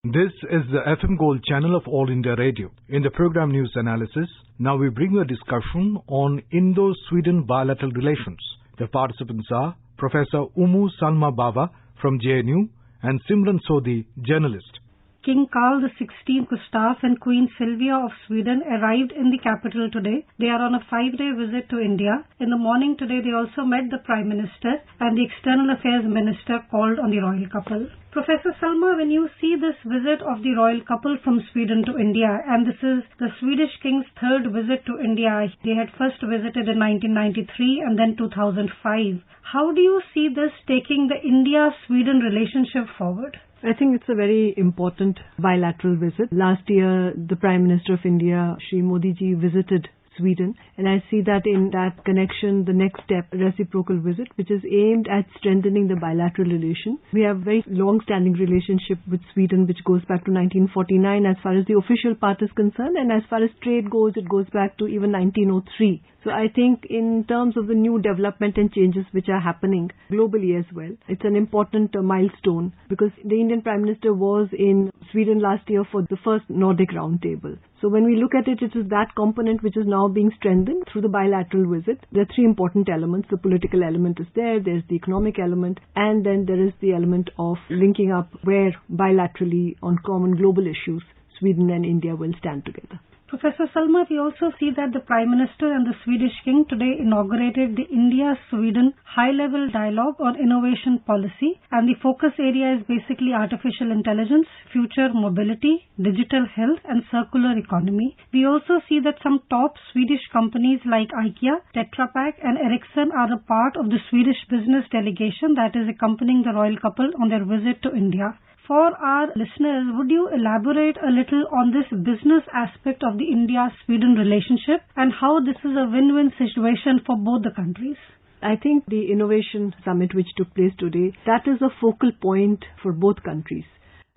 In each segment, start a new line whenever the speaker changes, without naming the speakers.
This is the FM Gold channel of All India Radio. In the program News Analysis, now we bring you a discussion on Indo Sweden Bilateral relations. The participants are Professor Umu Salma Baba from JNU and Simran Sodhi, journalist.
King Carl XVI Gustaf and Queen Sylvia of Sweden arrived in the capital today. They are on a 5-day visit to India. In the morning today, they also met the Prime Minister and the External Affairs Minister called on the royal couple. Professor Salma, when you see this visit of the royal couple from Sweden to India, and this is the Swedish King's third visit to India, they had first visited in 1993 and then 2005. How do you see this taking the India-Sweden relationship forward?
I think it's a very important bilateral visit. Last year, the Prime Minister of India, Shri Modi ji, visited Sweden, and I see that in that connection, the next step, reciprocal visit, which is aimed at strengthening the bilateral relation. We have a very long-standing relationship with Sweden, which goes back to 1949 as far as the official part is concerned, and as far as trade goes, it goes back to even 1903. So I think in terms of the new development and changes which are happening globally as well, it's an important milestone because the Indian Prime Minister was in Sweden last year for the first Nordic Roundtable. So when we look at it, it is that component which is now being strengthened through the bilateral visit. There are three important elements. The political element is there, there's the economic element, and then there is the element of linking up where bilaterally on common global issues, Sweden and India will stand together.
Professor Salma, we also see that the Prime Minister and the Swedish King today inaugurated the India-Sweden high-level dialogue on innovation policy, and the focus area is basically artificial intelligence, future mobility, digital health and circular economy. We also see that some top Swedish companies like IKEA, Tetra Pak and Ericsson are a part of the Swedish business delegation that is accompanying the royal couple on their visit to India. For our listeners, would you elaborate a little on this business aspect of the India-Sweden relationship and how this is a win-win situation for both the countries?
I think the Innovation Summit which took place today, that is a focal point for both countries.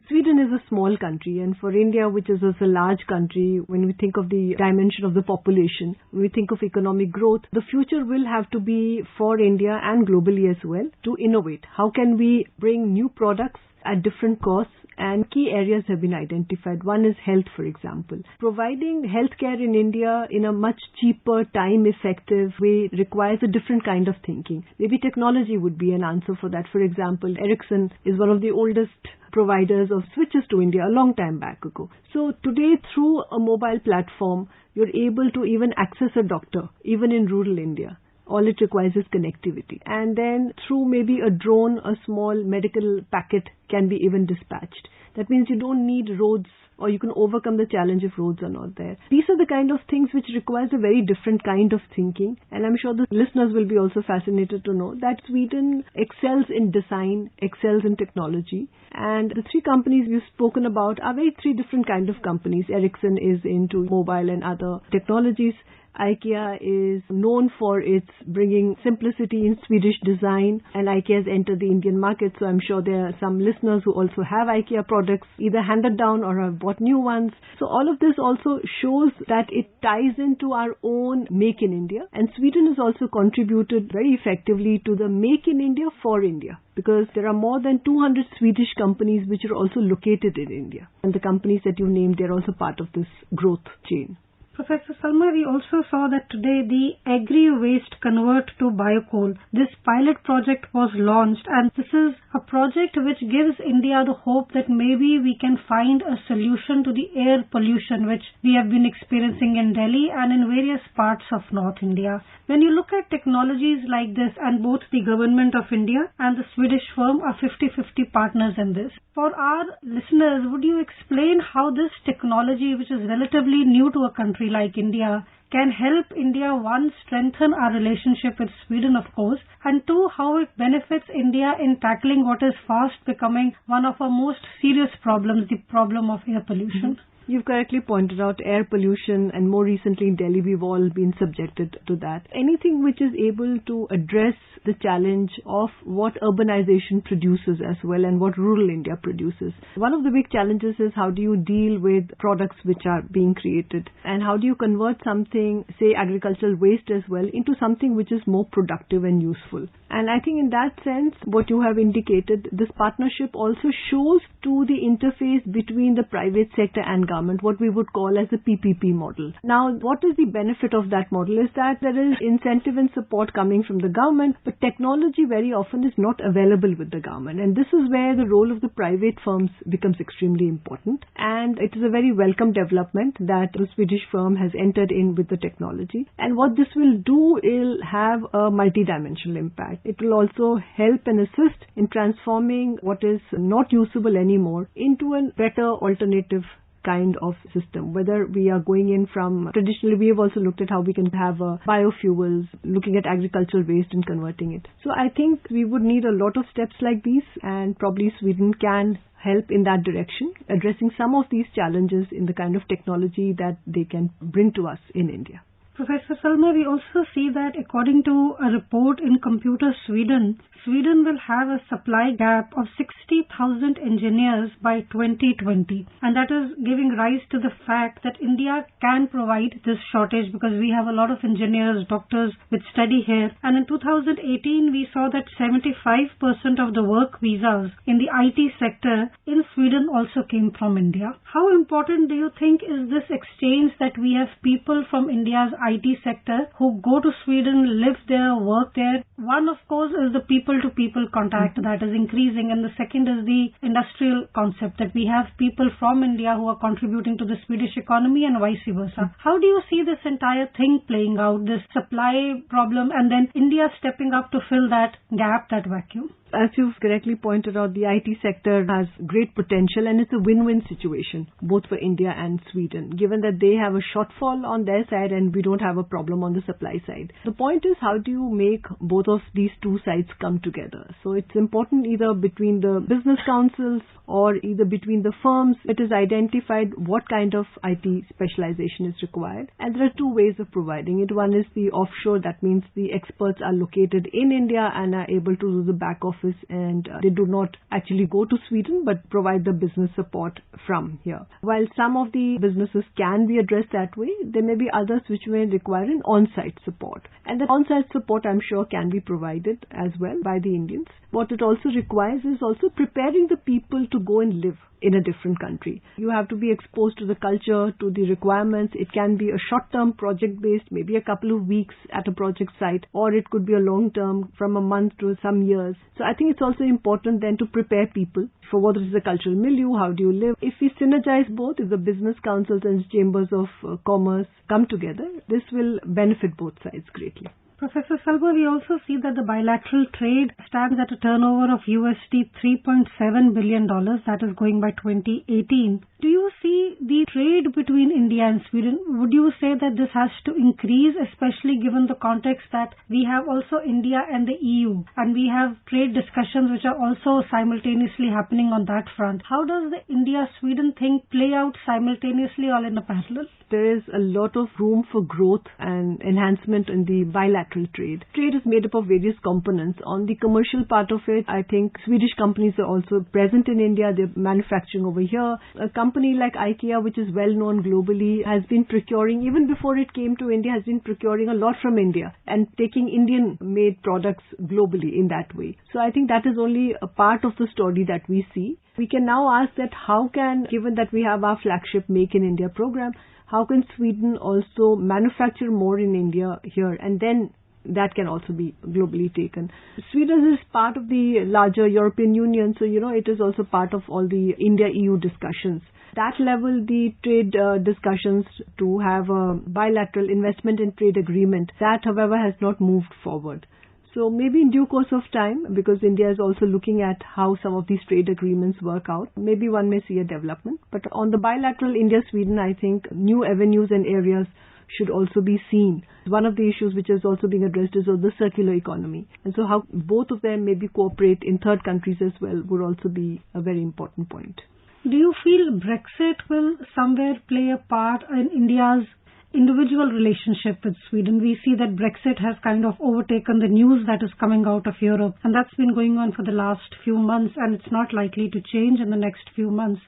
Sweden is a small country, and for India, which is a large country, when we think of the dimension of the population, when we think of economic growth, the future will have to be for India and globally as well to innovate. How can we bring new products at different costs? And key areas have been identified. One is health, for example. Providing healthcare in India in a much cheaper, time-effective way requires a different kind of thinking. Maybe technology would be an answer for that. For example, Ericsson is one of the oldest providers of switches to India a long time back ago. So today, through a mobile platform, you're able to even access a doctor, even in rural India. All it requires is connectivity. And then through maybe a drone, a small medical packet can be even dispatched. That means you don't need roads, or you can overcome the challenge if roads are not there. These are the kind of things which requires a very different kind of thinking. And I'm sure the listeners will be also fascinated to know that Sweden excels in design, excels in technology. And the three companies we've spoken about are very three different kind of companies. Ericsson is into mobile and other technologies. IKEA is known for its bringing simplicity in Swedish design, and IKEA has entered the Indian market, so I'm sure there are some listeners who also have IKEA products either handed down or have bought new ones. So all of this also shows that it ties into our own Make in India, and Sweden has also contributed very effectively to the Make in India for India, because there are more than 200 Swedish companies which are also located in India, and the companies that you named, they're also part of this growth chain.
Professor Salma, we also saw that today the agri-waste convert to biocoal. This pilot project was launched, and this is a project which gives India the hope that maybe we can find a solution to the air pollution which we have been experiencing in Delhi and in various parts of North India. When you look at technologies like this, and both the government of India and the Swedish firm are 50-50 partners in this, for our listeners, would you explain how this technology, which is relatively new to a country like India, can help India, one, strengthen our relationship with Sweden, of course, and two, how it benefits India in tackling what is fast becoming one of our most serious problems, the problem of air pollution?
You've correctly pointed out air pollution, and more recently in Delhi we've all been subjected to that. Anything which is able to address the challenge of what urbanization produces as well and what rural India produces. One of the big challenges is how do you deal with products which are being created, and how do you convert something, say agricultural waste as well, into something which is more productive and useful. And I think in that sense, what you have indicated, this partnership also shows to the interface between the private sector and government, what we would call as the PPP model. Now, what is the benefit of that model is that there is incentive and support coming from the government, but technology very often is not available with the government. And this is where the role of the private firms becomes extremely important. And it is a very welcome development that the Swedish firm has entered in with the technology. And what this will do is have a multidimensional impact. It will also help and assist in transforming what is not usable anymore into a better alternative kind of system. Whether we are going in from, traditionally we have also looked at how we can have biofuels, looking at agricultural waste and converting it. So I think we would need a lot of steps like these, and probably Sweden can help in that direction, addressing some of these challenges in the kind of technology that they can bring to us in India.
Professor Salma, we also see that according to a report in Computer Sweden, Sweden will have a supply gap of 60,000 engineers by 2020. And that is giving rise to the fact that India can provide this shortage because we have a lot of engineers, doctors with study here. And in 2018, we saw that 75% of the work visas in the IT sector in Sweden also came from India. How important do you think is this exchange that we have people from India's IT sector who go to Sweden, live there, work there? One, of course, is the people-to-people contact that is increasing, and the second is the industrial concept that we have people from India who are contributing to the Swedish economy and vice versa. How do you see this entire thing playing out, this supply problem, and then India stepping up to fill that gap, that vacuum?
As you've correctly pointed out, the IT sector has great potential, and it's a win-win situation, both for India and Sweden, given that they have a shortfall on their side and we don't have a problem on the supply side. The point is, how do you make both of these two sides come together? So it's important either between the business councils or either between the firms. It is identified what kind of IT specialization is required, and there are two ways of providing it. One is the offshore, that means the experts are located in India and are able to do the back office, and they do not actually go to Sweden but provide the business support from here. While some of the businesses can be addressed that way, there may be others which may require an on-site support. And the on-site support, I'm sure, can be provided as well by the Indians. What it also requires is also preparing the people to go and live in a different country. You have to be exposed to the culture, to the requirements. It can be a short-term project-based, maybe a couple of weeks at a project site, or it could be a long-term from a month to some years. So I think it's also important then to prepare people for what is the cultural milieu, how do you live. If we synergize both, if the business councils and chambers of commerce come together, this will benefit both sides greatly.
Professor Salma, we also see that the bilateral trade stands at a turnover of USD $3.7 billion. That is going by 2018. Do you see the trade between India and Sweden? Would you say that this has to increase, especially given the context that we have also India and the EU, and we have trade discussions which are also simultaneously happening on that front? How does the India-Sweden thing play out simultaneously or in a parallel?
There is a lot of room for growth and enhancement in the bilateral trade. Trade is made up of various components. On the commercial part of it, I think Swedish companies are also present in India. They're manufacturing over here. A company like IKEA, which is well known globally, has been procuring, even before it came to India, has been procuring a lot from India and taking Indian-made products globally in that way. So I think that is only a part of the story that we see. We can now ask that how can, given that we have our flagship Make in India program, how can Sweden also manufacture more in India here, and then that can also be globally taken. Sweden is part of the larger European Union, so it is also part of all the India-EU discussions. That level, the trade discussions to have a bilateral investment and trade agreement, that however has not moved forward. So maybe in due course of time, because India is also looking at how some of these trade agreements work out, maybe one may see a development. But on the bilateral India-Sweden, I think new avenues and areas should also be seen. One of the issues which is also being addressed is of the circular economy. And so how both of them maybe cooperate in third countries as well would also be a very important point.
Do you feel Brexit will somewhere play a part in India's individual relationship with Sweden? We see that Brexit has kind of overtaken the news that is coming out of Europe, and that's been going on for the last few months, and it's not likely to change in the next few months.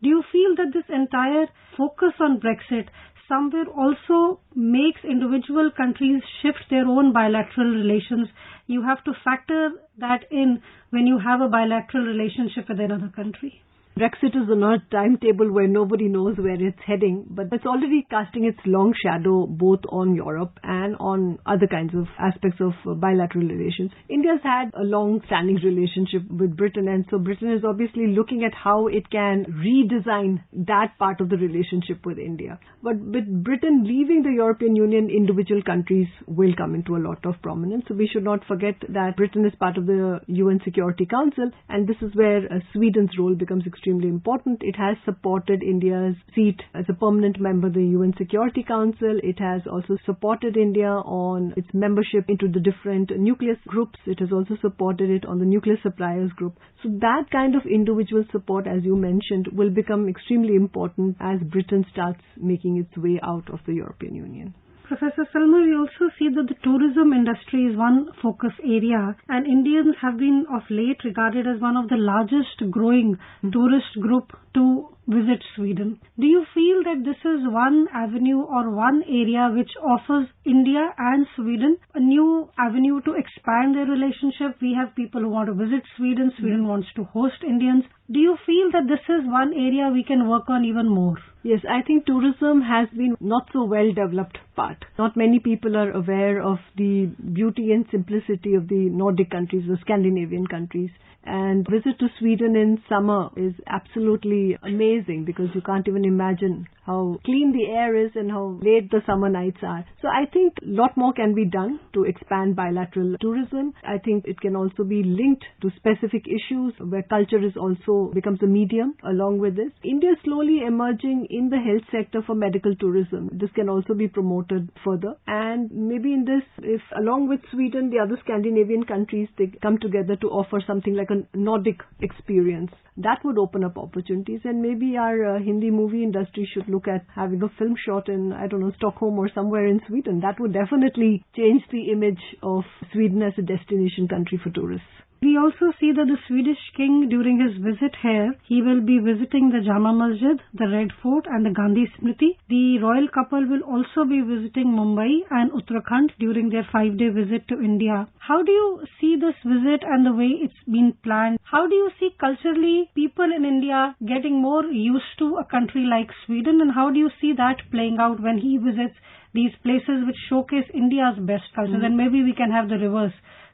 Do you feel that this entire focus on Brexit somewhere also makes individual countries shift their own bilateral relations. You have to factor that in when you have a bilateral relationship with another country.
Brexit is on a timetable where nobody knows where it's heading, but it's already casting its long shadow both on Europe and on other kinds of aspects of bilateral relations. India's had a long-standing relationship with Britain, and so Britain is obviously looking at how it can redesign that part of the relationship with India. But with Britain leaving the European Union, individual countries will come into a lot of prominence. So we should not forget that Britain is part of the UN Security Council, and this is where Sweden's role becomes extremely important. It has supported India's seat as a permanent member of the UN Security Council. It has also supported India on its membership into the different nuclear groups. It has also supported it on the nuclear suppliers group. So that kind of individual support, as you mentioned, will become extremely important as Britain starts making its way out of the European Union.
Professor Salma, we also see that the tourism industry is one focus area, and Indians have been of late regarded as one of the largest growing tourist group to visit Sweden. Do you feel that this is one avenue or one area which offers India and Sweden a new avenue to expand their relationship? We have people who want to visit Sweden. Sweden wants to host Indians. Do you feel that this is one area we can work on even more?
Yes, I think tourism has been not so well developed part. Not many people are aware of the beauty and simplicity of the Nordic countries, the Scandinavian countries. And visit to Sweden in summer is absolutely amazing because you can't even imagine how clean the air is and how late the summer nights are. So I think a lot more can be done to expand bilateral tourism. I think it can also be linked to specific issues where culture is also becomes a medium along with this. India is slowly emerging in the health sector for medical tourism. This can also be promoted further. And maybe in this, if along with Sweden, the other Scandinavian countries, they come together to offer something like a Nordic experience, that would open up opportunities. And maybe our Hindi movie industry should look at having a film shot in, Stockholm or somewhere in Sweden. That would definitely change the image of Sweden as a destination country for tourists.
We also see that the Swedish king, during his visit here, he will be visiting the Jama Masjid, the Red Fort and the Gandhi Smriti. The royal couple will also be visiting Mumbai and Uttarakhand during their 5-day visit to India. How do you see this visit and the way it's been planned? How do you see culturally people in India getting more used to a country like Sweden, and how do you see that playing out when he visits these places which showcase India's best culture? And maybe we can have the reverse.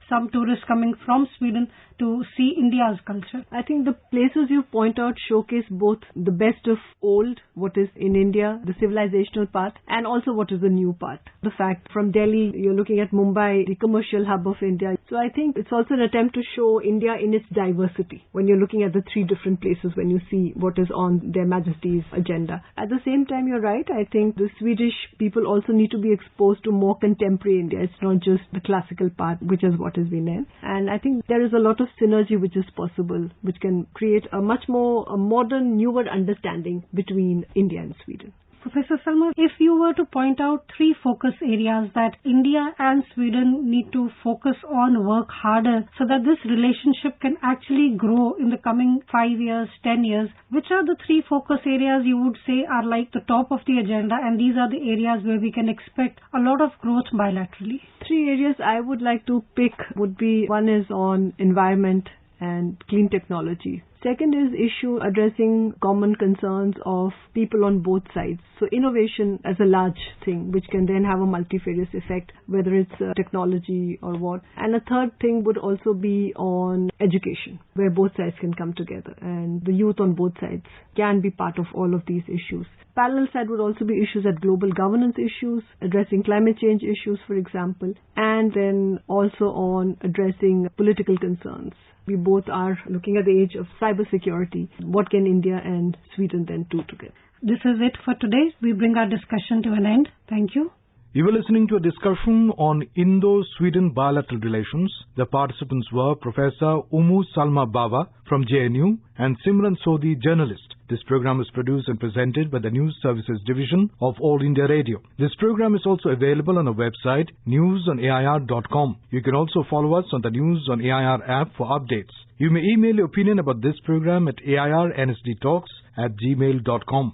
Some tourists coming from Sweden to see India's culture.
I think the places you point out showcase both the best of old, what is in India, the civilizational part, and also what is the new part. The fact from Delhi, you're looking at Mumbai, the commercial hub of India. So I think it's also an attempt to show India in its diversity when you're looking at the 3 different places when you see what is on Their Majesty's agenda. At the same time, you're right. I think the Swedish people also need to be exposed to more contemporary India. It's not just the classical part, which is what has been in. And I think there is a lot of synergy which is possible, which can create a much more modern, newer understanding between India and Sweden.
Professor Salma, if you were to point out 3 focus areas that India and Sweden need to focus on, work harder, so that this relationship can actually grow in the coming 5 years, 10 years, which are the 3 focus areas you would say are like the top of the agenda, and these are the areas where we can expect a lot of growth bilaterally?
3 areas I would like to pick would be, one is on environment and clean technology. Second is issue addressing common concerns of people on both sides. So innovation as a large thing, which can then have a multifarious effect, whether it's technology or what. And a third thing would also be on education, where both sides can come together. And the youth on both sides can be part of all of these issues. Parallel side would also be issues at global governance issues, addressing climate change issues, for example, and then also on addressing political concerns. We both are looking at the age of cybersecurity. What can India and Sweden then do together?
This is it for today. We bring our discussion to an end. Thank you.
You were listening to a discussion on Indo Sweden Bilateral Relations. The participants were Professor Umu Salma Baba from JNU and Simran Sodhi, journalist. This program is produced and presented by the News Services Division of All India Radio. This program is also available on our website, newsonair.com. You can also follow us on the News on AIR app for updates. You may email your opinion about this program at airnsdtalks@gmail.com.